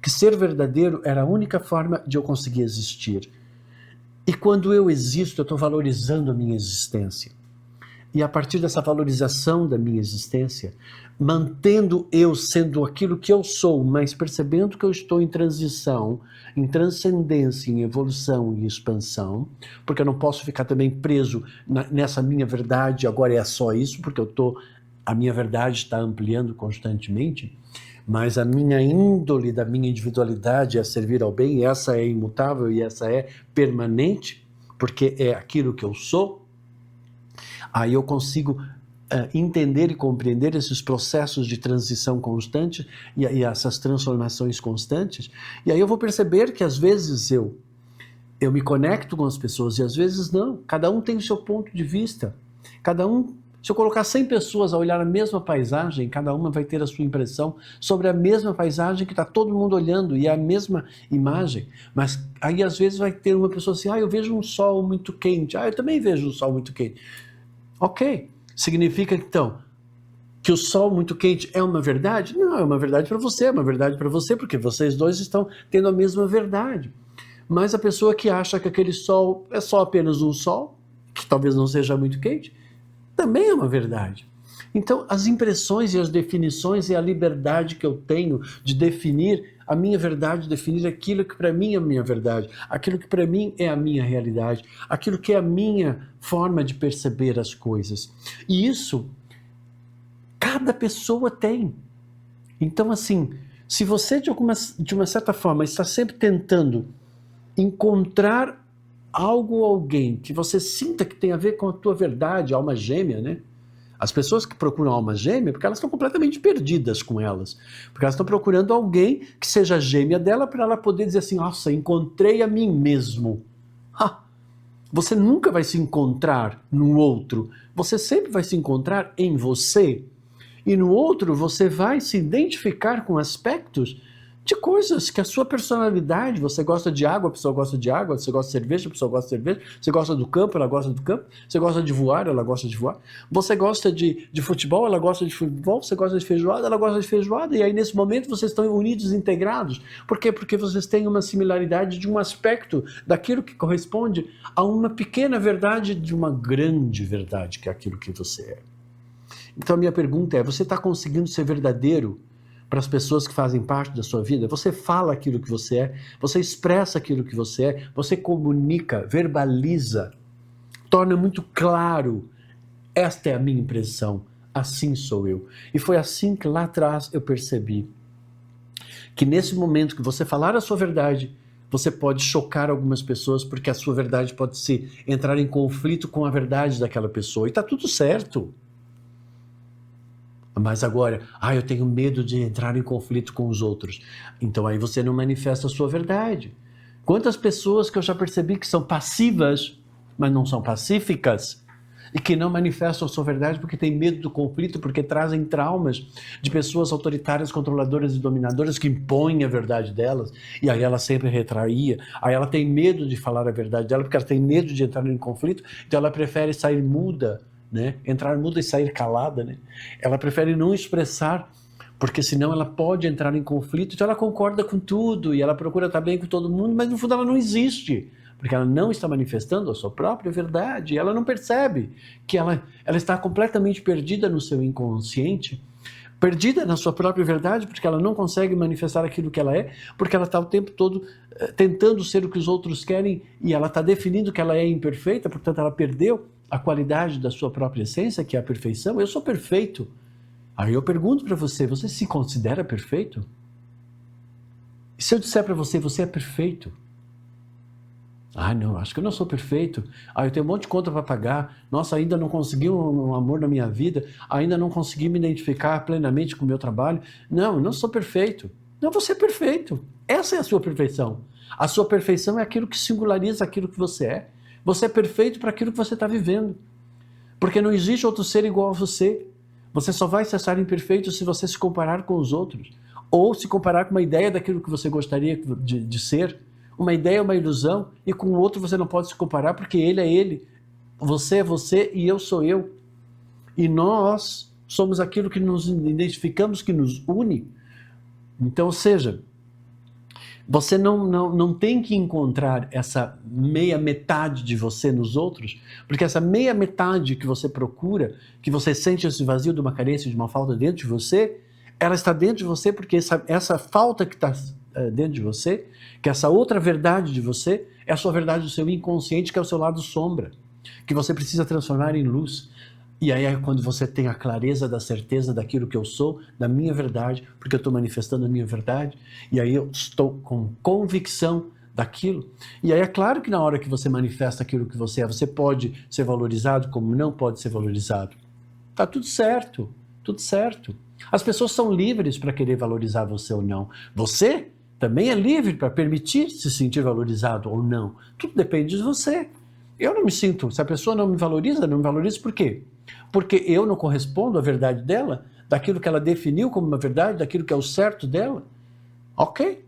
que ser verdadeiro era a única forma de eu conseguir existir. E quando eu existo, eu estou valorizando a minha existência. E a partir dessa valorização da minha existência, mantendo eu sendo aquilo que eu sou, mas percebendo que eu estou em transição, em transcendência, em evolução e expansão, porque eu não posso ficar também preso nessa minha verdade, agora é só isso, porque a minha verdade está ampliando constantemente, mas a minha índole da minha individualidade é servir ao bem, e essa é imutável e essa é permanente, porque é aquilo que eu sou. Aí eu consigo entender e compreender esses processos de transição constante e essas transformações constantes. E aí eu vou perceber que às vezes eu me conecto com as pessoas e às vezes não. Cada um tem o seu ponto de vista. Cada um, se eu colocar 100 pessoas a olhar a mesma paisagem, cada uma vai ter a sua impressão sobre a mesma paisagem que está todo mundo olhando e é a mesma imagem. Mas aí às vezes vai ter uma pessoa assim, eu vejo um sol muito quente. Eu também vejo um sol muito quente. Ok, significa então que o sol muito quente é uma verdade? Não, é uma verdade para você, é uma verdade para você, porque vocês dois estão tendo a mesma verdade. Mas a pessoa que acha que aquele sol é só apenas um sol, que talvez não seja muito quente, também é uma verdade. Então, as impressões e as definições e a liberdade que eu tenho de definir a minha verdade, definir aquilo que para mim é a minha verdade, aquilo que para mim é a minha realidade, aquilo que é a minha forma de perceber as coisas. E isso, cada pessoa tem. Então, assim, se você de uma certa forma está sempre tentando encontrar algo ou alguém que você sinta que tem a ver com a tua verdade, alma gêmea, né? As pessoas que procuram alma gêmea, porque elas estão completamente perdidas com elas. Porque elas estão procurando alguém que seja gêmea dela para ela poder dizer assim, nossa, encontrei a mim mesmo. Você nunca vai se encontrar no outro. Você sempre vai se encontrar em você. E no outro você vai se identificar com aspectos de coisas que a sua personalidade, você gosta de água, a pessoa gosta de água, você gosta de cerveja, a pessoa gosta de cerveja, você gosta do campo, ela gosta do campo, você gosta de voar, ela gosta de voar, você gosta de futebol, ela gosta de futebol, você gosta de feijoada, ela gosta de feijoada, e aí nesse momento vocês estão unidos, integrados. Por quê? Porque vocês têm uma similaridade de um aspecto daquilo que corresponde a uma pequena verdade de uma grande verdade, que é aquilo que você é. Então a minha pergunta é, você está conseguindo ser verdadeiro para as pessoas que fazem parte da sua vida? Você fala aquilo que você é, você expressa aquilo que você é, você comunica, verbaliza, torna muito claro, esta é a minha impressão, assim sou eu. E foi assim que lá atrás eu percebi que nesse momento que você falar a sua verdade, você pode chocar algumas pessoas, porque a sua verdade pode entrar em conflito com a verdade daquela pessoa, e está tudo certo. Mas agora, eu tenho medo de entrar em conflito com os outros. Então aí você não manifesta a sua verdade. Quantas pessoas que eu já percebi que são passivas, mas não são pacíficas, e que não manifestam a sua verdade porque têm medo do conflito, porque trazem traumas de pessoas autoritárias, controladoras e dominadoras que impõem a verdade delas, e aí ela sempre retraía, aí ela tem medo de falar a verdade dela, porque ela tem medo de entrar em conflito, então ela prefere sair muda, né? Entrar muda e sair calada, né? Ela prefere não expressar porque senão ela pode entrar em conflito, então ela concorda com tudo e ela procura estar bem com todo mundo, mas no fundo ela não existe, porque ela não está manifestando a sua própria verdade, e ela não percebe que ela está completamente perdida no seu inconsciente, perdida na sua própria verdade, porque ela não consegue manifestar aquilo que ela é, porque ela está o tempo todo tentando ser o que os outros querem, e ela está definindo que ela é imperfeita, portanto ela perdeu a qualidade da sua própria essência, que é a perfeição. Eu sou perfeito. Aí eu pergunto para você, você se considera perfeito? E se eu disser para você, você é perfeito? Ah, não, acho que eu não sou perfeito. Ah, eu tenho um monte de conta para pagar. Nossa, ainda não consegui um amor na minha vida. Ainda não consegui me identificar plenamente com o meu trabalho. Não, eu não sou perfeito. Não, você é perfeito. Essa é a sua perfeição. A sua perfeição é aquilo que singulariza aquilo que você é. Você é perfeito para aquilo que você está vivendo. Porque não existe outro ser igual a você. Você só vai se achar imperfeito se você se comparar com os outros. Ou se comparar com uma ideia daquilo que você gostaria de ser. Uma ideia é uma ilusão, e com o outro você não pode se comparar, porque ele é ele. Você é você e eu sou eu. E nós somos aquilo que nos identificamos, que nos une. Então, ou seja, você não tem que encontrar essa meia metade de você nos outros, porque essa meia metade que você procura, que você sente esse vazio de uma carência, de uma falta dentro de você, ela está dentro de você porque essa falta que está dentro de você, que essa outra verdade de você, é a sua verdade do seu inconsciente, que é o seu lado sombra, que você precisa transformar em luz. E aí é quando você tem a clareza da certeza daquilo que eu sou, da minha verdade, porque eu estou manifestando a minha verdade, e aí eu estou com convicção daquilo. E aí é claro que na hora que você manifesta aquilo que você é, você pode ser valorizado como não pode ser valorizado. Tá tudo certo, tudo certo. As pessoas são livres para querer valorizar você ou não. Você também é livre para permitir se sentir valorizado ou não. Tudo depende de você. Eu não me sinto, se a pessoa não me valoriza por quê? Porque eu não correspondo à verdade dela, daquilo que ela definiu como uma verdade, daquilo que é o certo dela. Ok.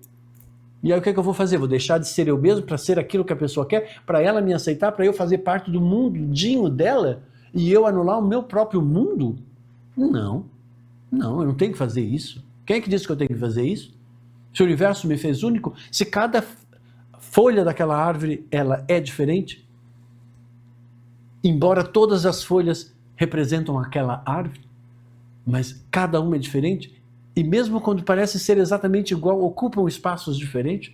E aí o que é que eu vou fazer? Vou deixar de ser eu mesmo para ser aquilo que a pessoa quer, para ela me aceitar, para eu fazer parte do mundinho dela e eu anular o meu próprio mundo? Não. Não, eu não tenho que fazer isso. Quem é que disse que eu tenho que fazer isso? Se o universo me fez único, se cada folha daquela árvore ela é diferente, embora todas as folhas representam aquela árvore, mas cada uma é diferente, e mesmo quando parece ser exatamente igual, ocupam espaços diferentes.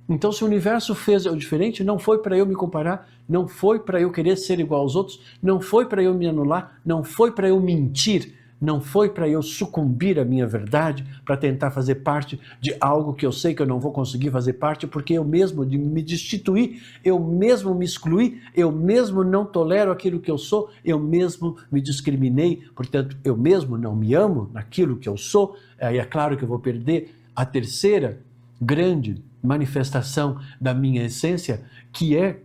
Então, se o universo fez o diferente, não foi para eu me comparar, não foi para eu querer ser igual aos outros, não foi para eu me anular, não foi para eu mentir, não foi para eu sucumbir à minha verdade, para tentar fazer parte de algo que eu sei que eu não vou conseguir fazer parte, porque eu mesmo me destituí, eu mesmo me excluí, eu mesmo não tolero aquilo que eu sou, eu mesmo me discriminei, portanto, eu mesmo não me amo naquilo que eu sou. Aí é claro que eu vou perder a terceira grande manifestação da minha essência, que é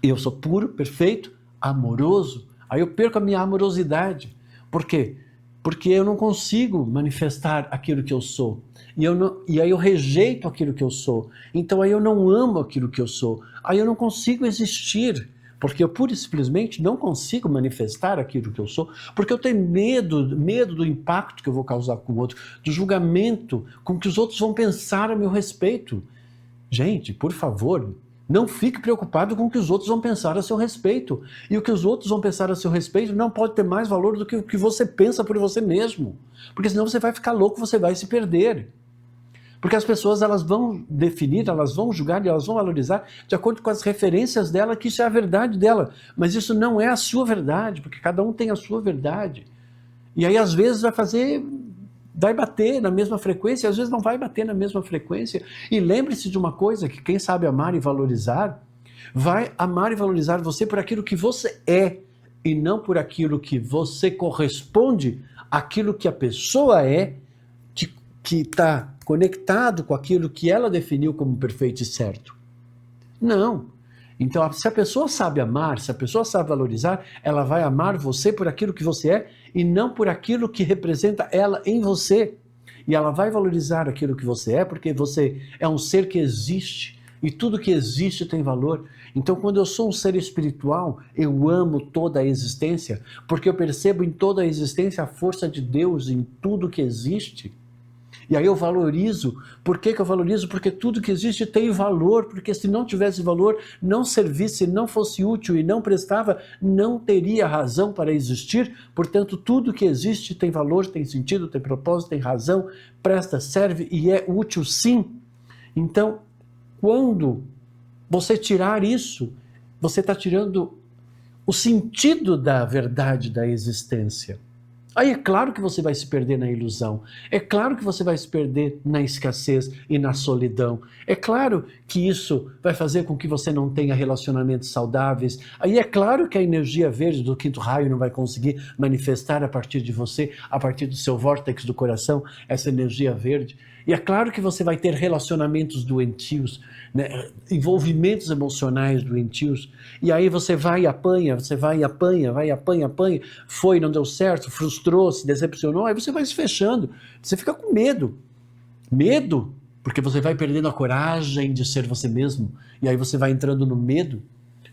eu sou puro, perfeito, amoroso. Aí eu perco a minha amorosidade. Por quê? Porque eu não consigo manifestar aquilo que eu sou. E aí eu rejeito aquilo que eu sou. Então aí eu não amo aquilo que eu sou. Aí eu não consigo existir. Porque eu pura e simplesmente não consigo manifestar aquilo que eu sou. Porque eu tenho medo do impacto que eu vou causar com o outro. Do julgamento com que os outros vão pensar a meu respeito. Gente, por favor, não fique preocupado com o que os outros vão pensar a seu respeito. E o que os outros vão pensar a seu respeito não pode ter mais valor do que o que você pensa por você mesmo. Porque senão você vai ficar louco, você vai se perder. Porque as pessoas elas vão definir, elas vão julgar e elas vão valorizar de acordo com as referências dela, que isso é a verdade dela. Mas isso não é a sua verdade, porque cada um tem a sua verdade. E aí às vezes vai bater na mesma frequência, às vezes não vai bater na mesma frequência. E lembre-se de uma coisa, que quem sabe amar e valorizar, vai amar e valorizar você por aquilo que você é, e não por aquilo que você corresponde àquilo que a pessoa é, que está conectado com aquilo que ela definiu como perfeito e certo. Não. Então, se a pessoa sabe amar, se a pessoa sabe valorizar, ela vai amar você por aquilo que você é e não por aquilo que representa ela em você. E ela vai valorizar aquilo que você é porque você é um ser que existe e tudo que existe tem valor. Então, quando eu sou um ser espiritual, eu amo toda a existência, porque eu percebo em toda a existência a força de Deus em tudo que existe. E aí eu valorizo. Por que eu valorizo? Porque tudo que existe tem valor, porque se não tivesse valor, não servisse, não fosse útil e não prestava, não teria razão para existir. Portanto, tudo que existe tem valor, tem sentido, tem propósito, tem razão, presta, serve e é útil sim. Então, quando você tirar isso, você está tirando o sentido da verdade da existência. Aí é claro que você vai se perder na ilusão, é claro que você vai se perder na escassez e na solidão, é claro que isso vai fazer com que você não tenha relacionamentos saudáveis, aí é claro que a energia verde do quinto raio não vai conseguir manifestar a partir de você, a partir do seu vórtex do coração, essa energia verde. E é claro que você vai ter relacionamentos doentios, né? Envolvimentos emocionais doentios. E aí você vai e apanha, apanha. Foi, não deu certo, frustrou, se decepcionou. Aí você vai se fechando. Você fica com medo. Medo, porque você vai perdendo a coragem de ser você mesmo. E aí você vai entrando no medo.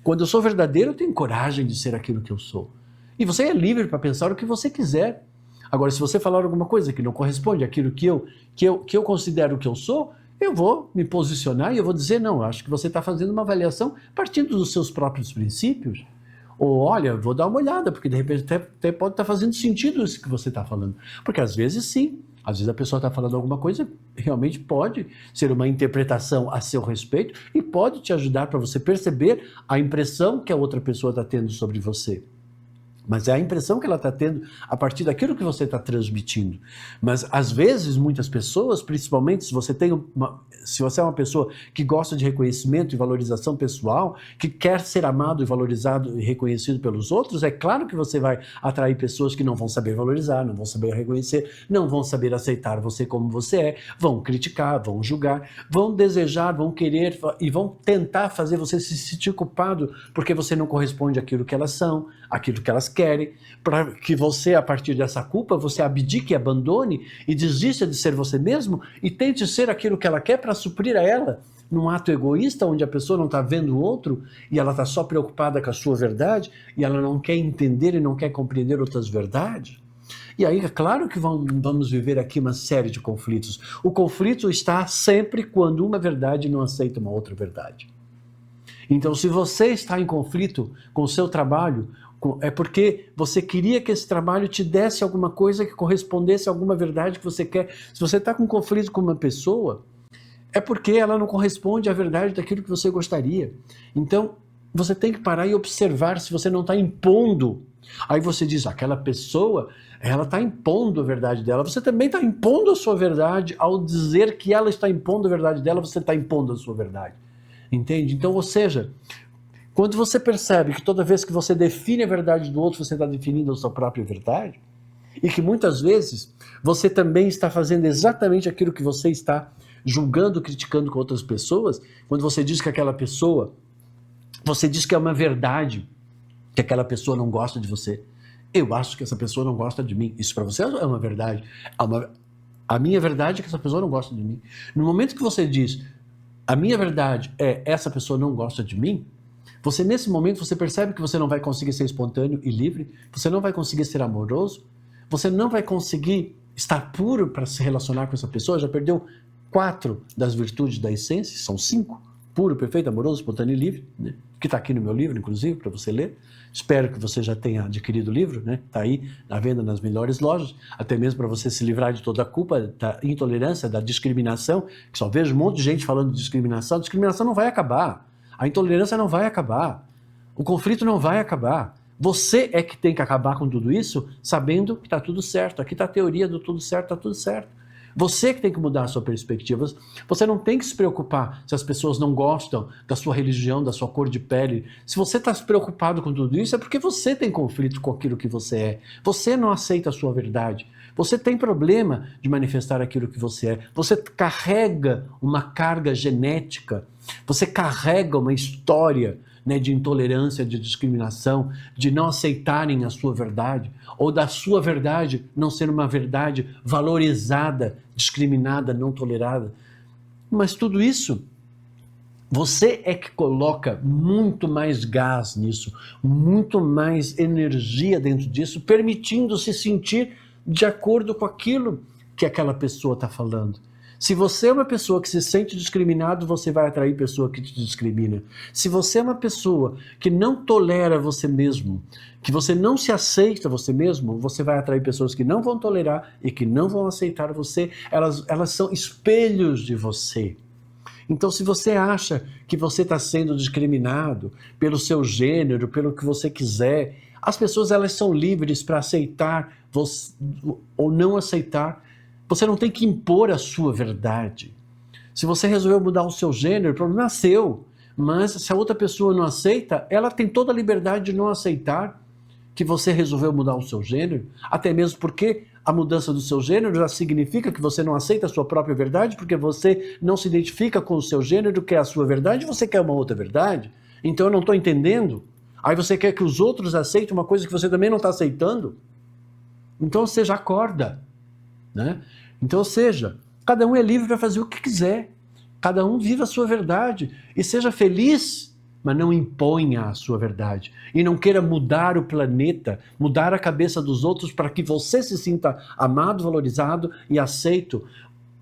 Quando eu sou verdadeiro, eu tenho coragem de ser aquilo que eu sou. E você é livre para pensar o que você quiser. Agora, se você falar alguma coisa que não corresponde àquilo que eu considero que eu sou, eu vou me posicionar e eu vou dizer, não, acho que você está fazendo uma avaliação partindo dos seus próprios princípios. Ou, olha, vou dar uma olhada, porque de repente até pode estar fazendo sentido isso que você está falando. Porque às vezes sim, às vezes a pessoa está falando alguma coisa, realmente pode ser uma interpretação a seu respeito e pode te ajudar para você perceber a impressão que a outra pessoa está tendo sobre você. Mas é a impressão que ela está tendo a partir daquilo que você está transmitindo. Mas, às vezes, muitas pessoas, principalmente se você é uma pessoa que gosta de reconhecimento e valorização pessoal, que quer ser amado e valorizado e reconhecido pelos outros, é claro que você vai atrair pessoas que não vão saber valorizar, não vão saber reconhecer, não vão saber aceitar você como você é, vão criticar, vão julgar, vão desejar, vão querer e vão tentar fazer você se sentir culpado porque você não corresponde àquilo que elas são, àquilo que elas querem, para que você, a partir dessa culpa, você abdique, abandone e desista de ser você mesmo e tente ser aquilo que ela quer para suprir a ela, num ato egoísta, onde a pessoa não está vendo o outro e ela está só preocupada com a sua verdade e ela não quer entender e não quer compreender outras verdades. E aí é claro que vamos viver aqui uma série de conflitos. O conflito está sempre quando uma verdade não aceita uma outra verdade. Então, se você está em conflito com o seu trabalho, é porque você queria que esse trabalho te desse alguma coisa que correspondesse a alguma verdade que você quer. Se você está com conflito com uma pessoa, é porque ela não corresponde à verdade daquilo que você gostaria. Então, você tem que parar e observar se você não está impondo. Aí você diz, aquela pessoa, ela está impondo a verdade dela. Você também está impondo a sua verdade. Ao dizer que ela está impondo a verdade dela, você está impondo a sua verdade. Entende? Então, ou seja, quando você percebe que toda vez que você define a verdade do outro, você está definindo a sua própria verdade, e que muitas vezes você também está fazendo exatamente aquilo que você está julgando, criticando com outras pessoas, quando você diz que aquela pessoa, você diz que é uma verdade, que aquela pessoa não gosta de você. Eu acho que essa pessoa não gosta de mim. Isso para você é uma verdade. A minha verdade é que essa pessoa não gosta de mim. No momento que você diz, a minha verdade é essa pessoa não gosta de mim, você nesse momento você percebe que você não vai conseguir ser espontâneo e livre, você não vai conseguir ser amoroso, você não vai conseguir estar puro para se relacionar com essa pessoa, já perdeu 4 das virtudes da essência, são 5, puro, perfeito, amoroso, espontâneo e livre, né? Que está aqui no meu livro, inclusive, para você ler. Espero que você já tenha adquirido o livro, né? Está aí à venda nas melhores lojas, até mesmo para você se livrar de toda a culpa, da intolerância, da discriminação, que só vejo um monte de gente falando de discriminação. A discriminação não vai acabar, a intolerância não vai acabar, o conflito não vai acabar. Você é que tem que acabar com tudo isso, sabendo que está tudo certo. Aqui está a teoria do tudo certo, está tudo certo. Você que tem que mudar a sua perspectiva. Você não tem que se preocupar se as pessoas não gostam da sua religião, da sua cor de pele. Se você está preocupado com tudo isso, é porque você tem conflito com aquilo que você é. Você não aceita a sua verdade. Você tem problema de manifestar aquilo que você é. Você carrega uma carga genética. Você carrega uma história, né, de intolerância, de discriminação, de não aceitarem a sua verdade, ou da sua verdade não ser uma verdade valorizada, discriminada, não tolerada. Mas tudo isso Você é que coloca muito mais gás nisso, muito mais energia dentro disso, permitindo se sentir de acordo com aquilo que aquela pessoa está falando. Se você é uma pessoa que se sente discriminado, você vai atrair pessoa que te discrimina. Se você é uma pessoa que não tolera você mesmo, que você não se aceita você mesmo, você vai atrair pessoas que não vão tolerar e que não vão aceitar você. Elas são espelhos de você. Então, se você acha que você está sendo discriminado pelo seu gênero, pelo que você quiser, as pessoas elas são livres para aceitar você, ou não aceitar. Você não tem que impor a sua verdade. Se você resolveu mudar o seu gênero, o problema é seu. Mas se a outra pessoa não aceita, ela tem toda a liberdade de não aceitar que você resolveu mudar o seu gênero, até mesmo porque a mudança do seu gênero já significa que você não aceita a sua própria verdade, porque você não se identifica com o seu gênero, que é a sua verdade, e você quer uma outra verdade. Então eu não estou entendendo. Aí você quer que os outros aceitem uma coisa que você também não está aceitando. Então, ou seja, acorda. Né? Então, ou seja, cada um é livre para fazer o que quiser. Cada um vive a sua verdade. E seja feliz, mas não imponha a sua verdade. E não queira mudar o planeta, mudar a cabeça dos outros para que você se sinta amado, valorizado e aceito.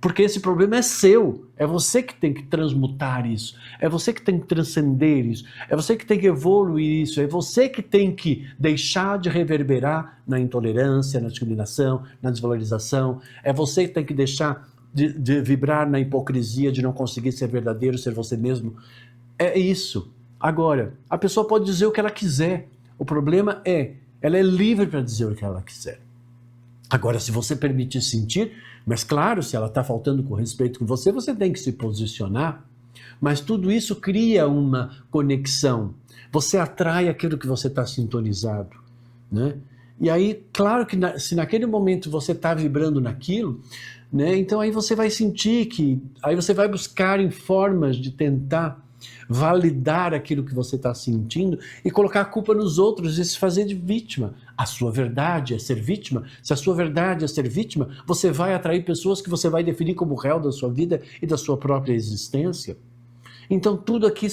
Porque esse problema é seu. É você que tem que transmutar isso. É você que tem que transcender isso. É você que tem que evoluir isso. É você que tem que deixar de reverberar na intolerância, na discriminação, na desvalorização. É você que tem que deixar de vibrar na hipocrisia, de não conseguir ser verdadeiro, ser você mesmo. É isso. Agora, a pessoa pode dizer o que ela quiser. O problema é, ela é livre para dizer o que ela quiser. Agora, se você permitir sentir, mas claro, se ela está faltando com respeito com você, você tem que se posicionar. Mas tudo isso cria uma conexão. Você atrai aquilo que você está sintonizado. Né? E aí, claro que se naquele momento você está vibrando naquilo, né, então aí você vai sentir que... Aí você vai buscar em formas de tentar validar aquilo que você está sentindo e colocar a culpa nos outros e se fazer de vítima. A sua verdade é ser vítima. Se a sua verdade é ser vítima, você vai atrair pessoas que você vai definir como réu da sua vida e da sua própria existência. Então tudo aqui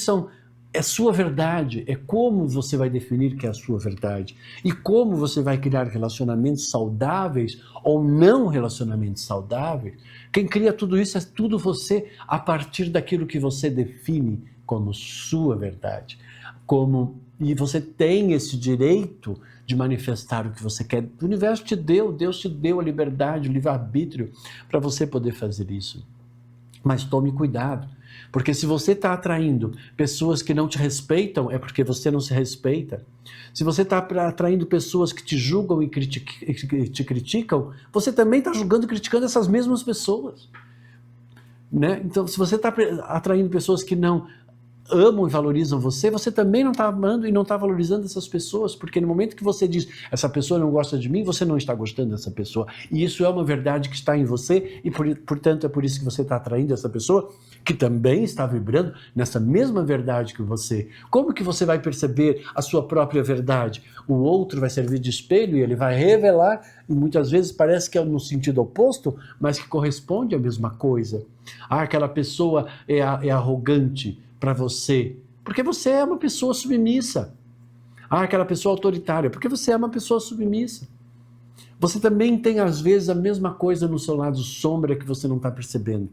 é sua verdade, é como você vai definir que é a sua verdade e como você vai criar relacionamentos saudáveis ou não relacionamentos saudáveis. Quem cria tudo isso é tudo você a partir daquilo que você define como sua verdade. E você tem esse direito de manifestar o que você quer. O universo te deu, Deus te deu a liberdade, o livre-arbítrio para você poder fazer isso. Mas tome cuidado, porque se você está atraindo pessoas que não te respeitam, é porque você não se respeita. Se você está atraindo pessoas que te julgam e te criticam, você também está julgando e criticando essas mesmas pessoas. Né? Então, se você está atraindo pessoas que não amam e valorizam você, você também não está amando e não está valorizando essas pessoas, porque no momento que você diz, essa pessoa não gosta de mim, você não está gostando dessa pessoa. E isso é uma verdade que está em você e, portanto, é por isso que você está atraindo essa pessoa que também está vibrando nessa mesma verdade que você. Como que você vai perceber a sua própria verdade? O outro vai servir de espelho e ele vai revelar, e muitas vezes parece que é no sentido oposto, mas que corresponde à mesma coisa. Ah, aquela pessoa é arrogante para você, porque você é uma pessoa submissa. Ah, aquela pessoa autoritária, porque você é uma pessoa submissa. Você também tem, às vezes, a mesma coisa no seu lado sombra que você não está percebendo.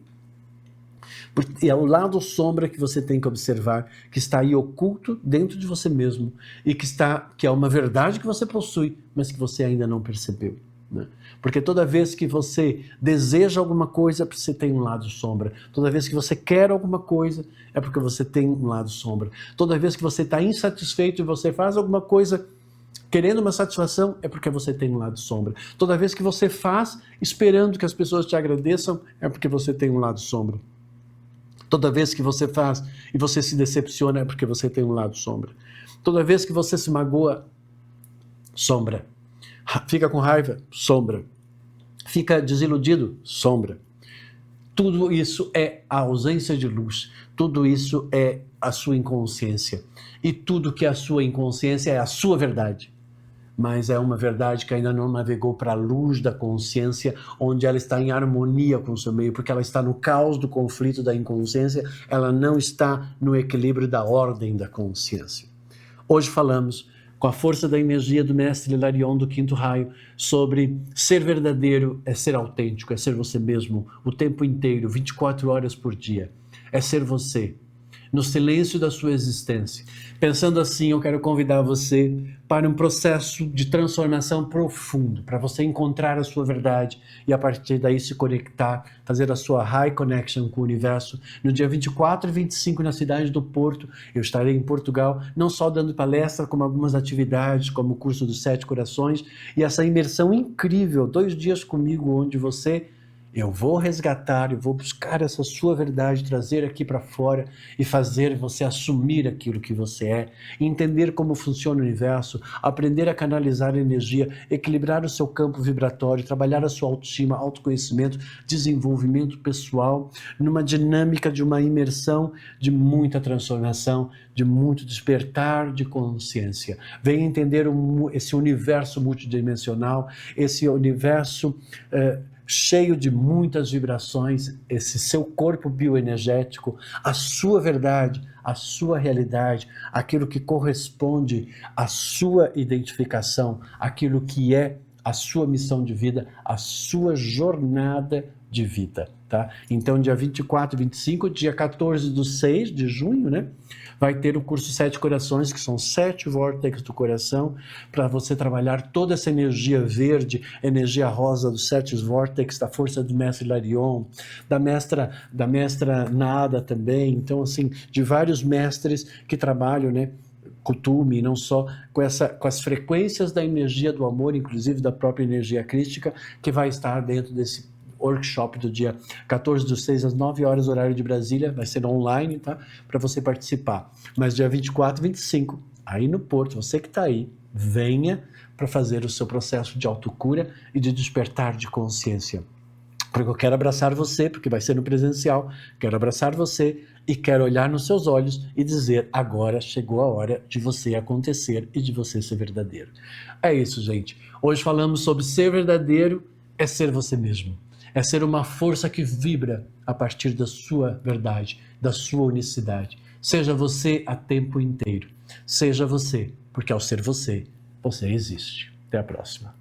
E é o lado sombra que você tem que observar, que está aí oculto dentro de você mesmo, e que é uma verdade que você possui, mas que você ainda não percebeu. Né? Porque toda vez que você deseja alguma coisa, você tem um lado sombra. Toda vez que você quer alguma coisa, é porque você tem um lado sombra. Toda vez que você está insatisfeito e você faz alguma coisa querendo uma satisfação, é porque você tem um lado sombra. Toda vez que você faz esperando que as pessoas te agradeçam, é porque você tem um lado sombra. Toda vez que você faz e você se decepciona, é porque você tem um lado sombra. Toda vez que você se magoa, sombra. Fica com raiva, sombra. Fica desiludido, sombra. Tudo isso é a ausência de luz. Tudo isso é a sua inconsciência. E tudo que é a sua inconsciência é a sua verdade. mas é uma verdade que ainda não navegou para a luz da consciência, onde ela está em harmonia com o seu meio, porque ela está no caos do conflito da inconsciência, ela não está no equilíbrio da ordem da consciência. Hoje falamos, com a força da energia do Mestre Hilarion do Quinto Raio, sobre ser verdadeiro é ser autêntico, é ser você mesmo o tempo inteiro, 24 horas por dia. É ser você, no silêncio da sua existência. Pensando assim, eu quero convidar você para um processo de transformação profundo, para você encontrar a sua verdade e a partir daí se conectar, fazer a sua high connection com o universo. No dia 24 e 25 na cidade do Porto, eu estarei em Portugal, não só dando palestra, como algumas atividades, como o curso dos 7 corações, e essa imersão incrível, 2 dias comigo, onde eu vou resgatar, eu vou buscar essa sua verdade, trazer aqui para fora e fazer você assumir aquilo que você é, entender como funciona o universo, aprender a canalizar a energia, equilibrar o seu campo vibratório, trabalhar a sua autoestima, autoconhecimento, desenvolvimento pessoal, numa dinâmica de uma imersão de muita transformação, de muito despertar de consciência. Venha entender esse universo multidimensional, esse universo cheio de muitas vibrações, esse seu corpo bioenergético, a sua verdade, a sua realidade, aquilo que corresponde à sua identificação, aquilo que é a sua missão de vida, a sua jornada de vida, tá? Então, dia 24 e 25, dia 14 do 6 de junho, né? Vai ter o curso 7 Corações, que são 7 vórtices do coração, para você trabalhar toda essa energia verde, energia rosa dos 7 vórtices, da força do Mestre Hilarion, da mestra Nada também. Então, assim, de vários mestres que trabalham, né? Kuthumi, não só com as frequências da energia do amor, inclusive da própria energia crística, que vai estar dentro desse workshop do dia 14 do 6 às 9 horas, horário de Brasília, vai ser online, tá? Para você participar. Mas dia 24 e 25, aí no Porto, você que está aí, venha para fazer o seu processo de autocura e de despertar de consciência. Porque eu quero abraçar você, porque vai ser no presencial, quero abraçar você e quero olhar nos seus olhos e dizer, agora chegou a hora de você acontecer e de você ser verdadeiro. É isso, gente. Hoje falamos sobre ser verdadeiro é ser você mesmo. É ser uma força que vibra a partir da sua verdade, da sua unicidade. Seja você a tempo inteiro. Seja você, porque ao ser você, você existe. Até a próxima.